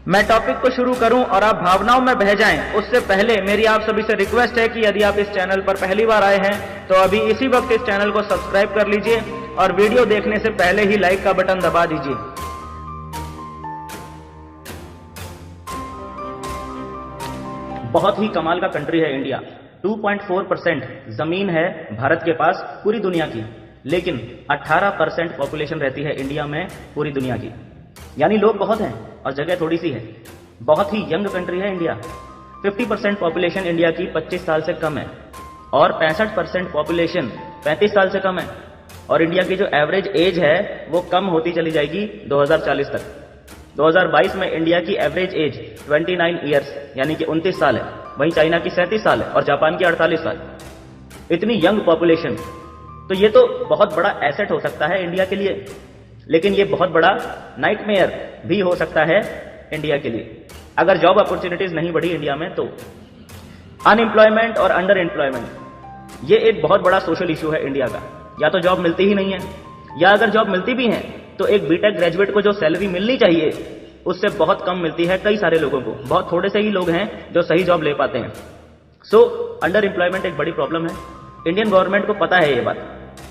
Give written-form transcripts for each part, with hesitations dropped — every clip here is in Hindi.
मैं टॉपिक को शुरू करूं और आप भावनाओं में बह जाएं, उससे पहले मेरी आप सभी से रिक्वेस्ट है कि यदि आप इस चैनल पर पहली बार आए हैं तो अभी इसी वक्त इस चैनल को सब्सक्राइब कर लीजिए और वीडियो देखने से पहले ही लाइक का बटन दबा दीजिए। बहुत ही कमाल का कंट्री है इंडिया। 2.4% जमीन है भारत के पास पूरी दुनिया की, लेकिन 18% पॉपुलेशन रहती है इंडिया में पूरी दुनिया की। यानी लोग बहुत हैं और जगह थोड़ी सी है। बहुत ही यंग कंट्री है इंडिया। 50% पॉपुलेशन इंडिया की 25 साल से कम है और 65% पॉपुलेशन 35 साल से कम है। और इंडिया की जो एवरेज एज है वो कम होती चली जाएगी 2040 तक। 2022 में इंडिया की एवरेज एज 29 ईयर्स यानी कि 29 साल है, वहीं चाइना की 37 साल है और जापान की 48 साल। इतनी यंग पॉपुलेशन, तो ये तो बहुत बड़ा एसेट हो सकता है इंडिया के लिए, लेकिन ये बहुत बड़ा नाइटमेयर भी हो सकता है इंडिया के लिए अगर जॉब अपॉर्चुनिटीज नहीं बढ़ी इंडिया में। तो अनएम्प्लॉयमेंट और अंडर एम्प्लॉयमेंट ये एक बहुत बड़ा सोशल इशू है इंडिया का। या तो जॉब मिलती ही नहीं है, या अगर जॉब मिलती भी है तो एक बीटेक ग्रेजुएट को जो सैलरी मिलनी चाहिए उससे बहुत कम मिलती है कई सारे लोगों को। बहुत थोड़े से ही लोग हैं जो सही जॉब ले पाते हैं। सो अंडर एम्प्लॉयमेंट एक बड़ी प्रॉब्लम है। इंडियन गवर्नमेंट को पता है ये बात,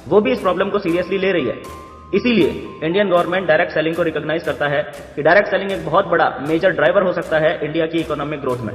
वो भी इस प्रॉब्लम को सीरियसली ले रही है। इसीलिए इंडियन गवर्नमेंट डायरेक्ट सेलिंग को रिकॉग्नाइज करता है कि डायरेक्ट सेलिंग एक बहुत बड़ा मेजर ड्राइवर हो सकता है इंडिया की इकोनॉमिक ग्रोथ में।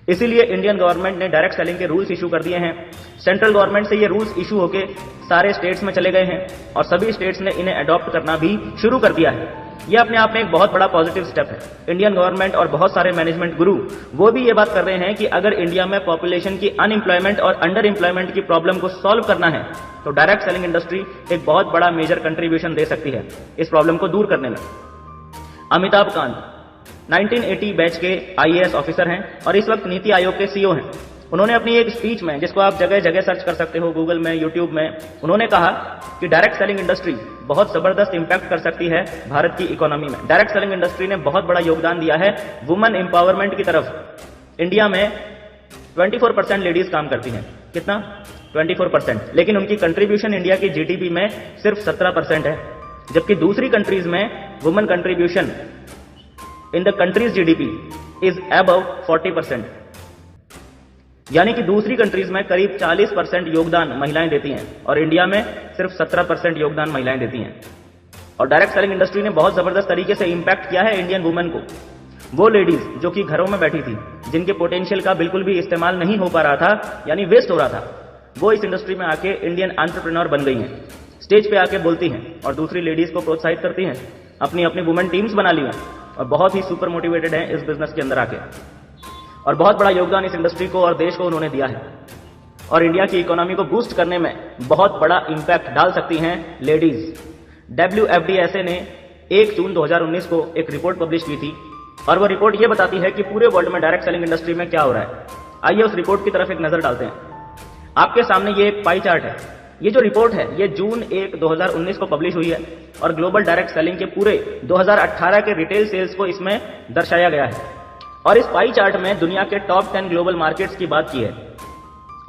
इसीलिए इंडियन गवर्नमेंट ने डायरेक्ट सेलिंग के रूल्स इशू कर दिए हैं। सेंट्रल गवर्नमेंट से ये रूल्स इशू होके सारे स्टेट्स में चले गए हैं और सभी स्टेट्स ने इन्हें अडॉप्ट करना भी शुरू कर दिया है। यह अपने आप में एक बहुत बड़ा पॉजिटिव स्टेप है। इंडियन गवर्नमेंट और बहुत सारे मैनेजमेंट गुरु वो भी ये बात कर रहे हैं कि अगर इंडिया में पॉपुलेशन की अनएम्प्लॉयमेंट और अंडर एम्प्लॉयमेंट की प्रॉब्लम को सॉल्व करना है तो डायरेक्ट सेलिंग इंडस्ट्री एक बहुत बड़ा मेजर कंट्रीब्यूशन दे सकती है इस प्रॉब्लम को दूर करने में। अमिताभ कांत 1980 बैच के IAS ऑफिसर हैं और इस वक्त नीति आयोग के CEO हैं। उन्होंने अपनी एक स्पीच में, जिसको आप जगह जगह सर्च कर सकते हो, गूगल में, यूट्यूब में, उन्होंने कहा कि डायरेक्ट सेलिंग इंडस्ट्री बहुत जबरदस्त इंपैक्ट कर सकती है भारत की इकोनॉमी में। डायरेक्ट सेलिंग इंडस्ट्री ने बहुत बड़ा योगदान दिया है वुमेन एम्पावरमेंट की तरफ। इंडिया में 24% लेडीज काम करती हैं। कितना? 24%। लेकिन उनकी कंट्रीब्यूशन इंडिया की GDP में सिर्फ 17% है, जबकि दूसरी कंट्रीज में women contribution in the countries GDP is above 40%। यानी कि दूसरी कंट्रीज में करीब 40% योगदान महिलाएं देती हैं और इंडिया में सिर्फ 17% योगदान महिलाएं देती हैं। और डायरेक्ट सेलिंग इंडस्ट्री ने बहुत जबरदस्त तरीके से इंपैक्ट किया है इंडियन वुमेन को। वो लेडीज जो कि घरों में बैठी थी, जिनके पोटेंशियल का बिल्कुल भी इस्तेमाल नहीं हो पा रहा था, यानी वेस्ट हो रहा था, वो इस इंडस्ट्री में आके इंडियन एंटरप्रेन्योर बन गई हैं। स्टेज पे आके बोलती हैं और दूसरी लेडीज को प्रोत्साहित करती हैं। अपनी अपनी वुमेन टीम्स बना ली हैं और बहुत ही सुपर मोटिवेटेड हैं इस बिजनेस के अंदर आके। और बहुत बड़ा योगदान इस इंडस्ट्री को और देश को उन्होंने दिया है। और इंडिया की इकोनॉमी को बूस्ट करने में बहुत बड़ा इंपैक्ट डाल सकती हैं लेडीज। WFDSA ने 1 जून 2019 को एक रिपोर्ट पब्लिश की थी और वो रिपोर्ट ये बताती है कि पूरे वर्ल्ड में डायरेक्ट सेलिंग इंडस्ट्री में क्या हो रहा है। आइए उस रिपोर्ट की तरफ एक नजर डालते हैं। आपके सामने ये एक पाई चार्ट है। ये जो रिपोर्ट है ये जून 1, 2019 को पब्लिश हुई है और ग्लोबल डायरेक्ट सेलिंग के पूरे 2018 के रिटेल सेल्स को इसमें दर्शाया गया है। और इस पाई चार्ट में दुनिया के टॉप 10 ग्लोबल मार्केट्स की बात की है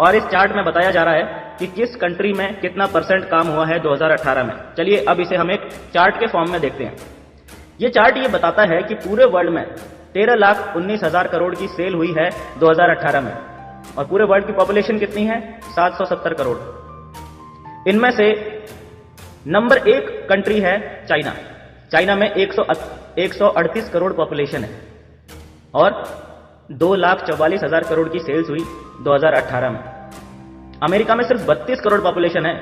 और इस चार्ट में बताया जा रहा है कि किस कंट्री में कितना % काम हुआ है 2018 में। चलिए अब इसे हम एक चार्ट के फॉर्म में देखते हैं। ये चार्ट ये बताता है कि पूरे वर्ल्ड में 13,19,000 करोड़ की सेल हुई है 2018 में और पूरे वर्ल्ड की पॉपुलेशन कितनी है? 770 करोड़। इनमें से नंबर 1 कंट्री है चाइना। चाइना में 138 करोड़ पॉपुलेशन है और 2,44,000 करोड़ की सेल्स हुई 2018 में। अमेरिका में सिर्फ 32 करोड़ पॉपुलेशन है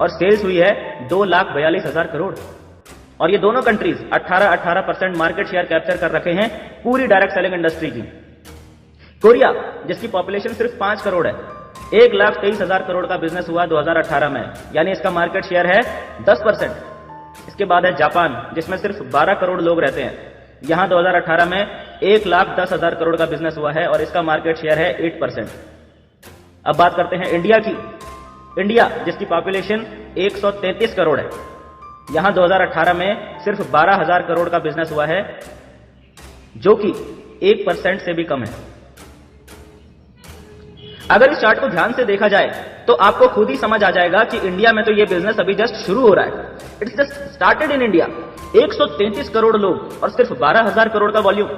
और सेल्स हुई है 2,42,000 करोड़। और ये दोनों कंट्रीज 18% मार्केट शेयर कैप्चर कर रखे हैं पूरी डायरेक्ट सेलिंग इंडस्ट्री की। कोरिया, जिसकी पॉपुलेशन सिर्फ 5 करोड़ है, 1,23,000 करोड़ का बिजनेस हुआ 2018 में, यानी इसका मार्केट शेयर है 10%। इसके बाद है जापान, जिसमें सिर्फ 12 करोड़ लोग रहते हैं। यहां 2018 में 1,10,000 करोड़ का बिजनेस हुआ है और इसका मार्केट शेयर है 8%। अब बात करते हैं इंडिया की। इंडिया, जिसकी पॉपुलेशन 133 करोड़ है, यहां 2018 में सिर्फ 12,000 करोड़ का बिजनेस हुआ है, जो कि 1% से भी कम है। अगर इस चार्ट को ध्यान से देखा जाए तो आपको खुद ही समझ आ जाएगा कि इंडिया में तो ये बिजनेस अभी जस्ट शुरू हो रहा है। It's just started in India. 133 crore लोग और सिर्फ 12,000 करोड़ का वॉल्यूम,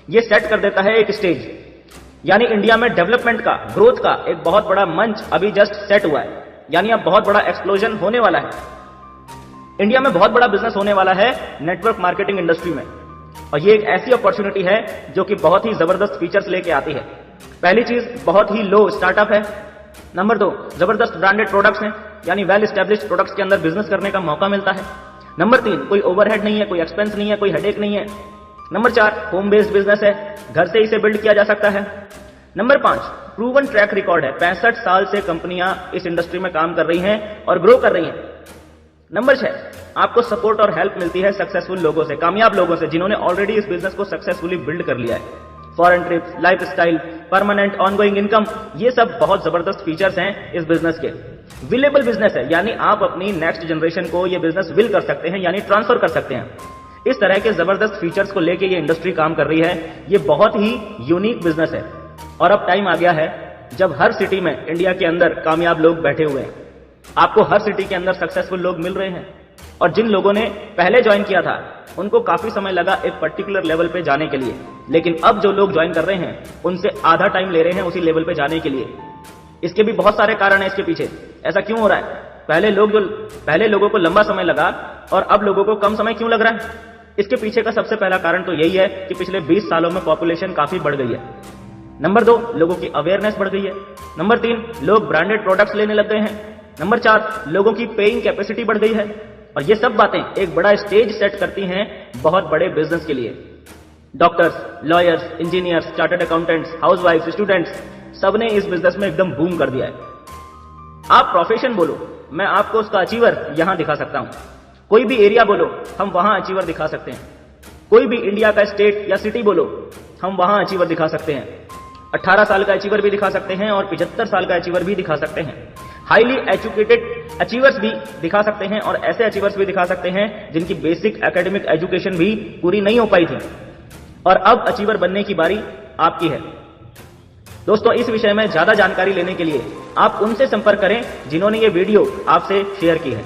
ये सेट कर देता है एक स्टेज। यानी इंडिया में डेवलपमेंट का, ग्रोथ का एक बहुत बड़ा मंच अभी जस्ट सेट हुआ है। यानी अब बहुत बड़ा एक्सप्लोजन होने वाला है। इंडिया में बहुत बड़ा बिजनेस होने वाला है नेटवर्क मार्केटिंग इंडस्ट्री में, और ये एक ऐसी अपॉर्चुनिटी है जो कि बहुत ही जबरदस्त फीचर्स लेके आती है। पहली चीज, बहुत ही लो स्टार्टअप है। नंबर 2, जबरदस्त ब्रांडेड प्रोडक्ट्स हैं, यानी वेल एस्टेब्लिश्ड प्रोडक्ट्स के अंदर बिजनेस करने का मौका मिलता है। नंबर 3, कोई ओवरहेड नहीं है, कोई एक्सपेंस नहीं है, कोई हेडेक नहीं है। नंबर 4, होम बेस्ड बिजनेस है, घर से इसे बिल्ड किया जा सकता है। नंबर 5, प्रूवन ट्रैक रिकॉर्ड है, 65 साल से कंपनियां इस इंडस्ट्री में काम कर रही हैं और ग्रो कर रही हैं। नंबर 6, आपको सपोर्ट और हेल्प मिलती है सक्सेसफुल लोगों से, कामयाब लोगों से, जिन्होंने ऑलरेडी इस बिजनेस को सक्सेसफुली बिल्ड कर लिया है। Foreign trips, lifestyle, permanent ongoing income, ये सब बहुत जबरदस्त फीचर्स हैं इस बिजनेस के। विलेबल बिजनेस है, यानी आप अपनी नेक्स्ट जनरेशन को ये बिजनेस विल कर सकते हैं, यानी ट्रांसफर कर सकते हैं। इस तरह के जबरदस्त फीचर्स को लेके ये इंडस्ट्री काम कर रही है। ये बहुत ही यूनिक बिजनेस है और अब टाइम आ गया है जब हर सिटी में इंडिया के अंदर कामयाब लोग बैठे हुए हैं। आपको हर सिटी के अंदर सक्सेसफुल लोग मिल रहे हैं, और जिन लोगों ने पहले ज्वाइन किया था उनको काफी समय लगा एक पर्टिकुलर लेवल पे जाने के लिए, लेकिन अब जो लोग ज्वाइन कर रहे हैं उनसे आधा टाइम ले रहे हैं उसी लेवल पे जाने के लिए। इसके भी बहुत सारे कारण हैं इसके पीछे। ऐसा क्यों हो रहा है? पहले लोगों को लंबा समय लगा और अब लोगों को कम समय क्यों लग रहा है? इसके पीछे का सबसे पहला कारण तो यही है कि पिछले 20 सालों में पॉपुलेशन काफी बढ़ गई है। नंबर 2, लोगों की अवेयरनेस बढ़ गई है। नंबर 3, लोग ब्रांडेड प्रोडक्ट्स लेने लग गए हैं। नंबर 4, लोगों की पेइंग कैपेसिटी बढ़ गई है। और ये सब बातें एक बड़ा स्टेज सेट करती हैं बहुत बड़े बिजनेस के लिए। Doctors, lawyers, engineers, chartered accountants, housewife, students, सबने इस बिजनेस में एकदम बूम कर दिया है। आप प्रोफेशन बोलो, मैं आपको उसका अचीवर यहां दिखा सकता हूं। कोई भी एरिया बोलो, हम वहां अचीवर दिखा सकते हैं। कोई भी इंडिया का स्टेट या सिटी बोलो, हम वहां अचीवर दिखा सकते हैं। 18 साल का अचीवर भी दिखा सकते हैं और 75 साल का अचीवर भी दिखा सकते हैं। हाईली एजुकेटेड अचीवर्स भी दिखा सकते हैं और ऐसे अचीवर्स भी दिखा सकते हैं जिनकी बेसिक एकेडमिक एजुकेशन भी पूरी नहीं हो पाई थी। और अब अचीवर बनने की बारी आपकी है। दोस्तों, इस विषय में ज्यादा जानकारी लेने के लिए आप उनसे संपर्क करें जिन्होंने ये वीडियो आपसे शेयर की है।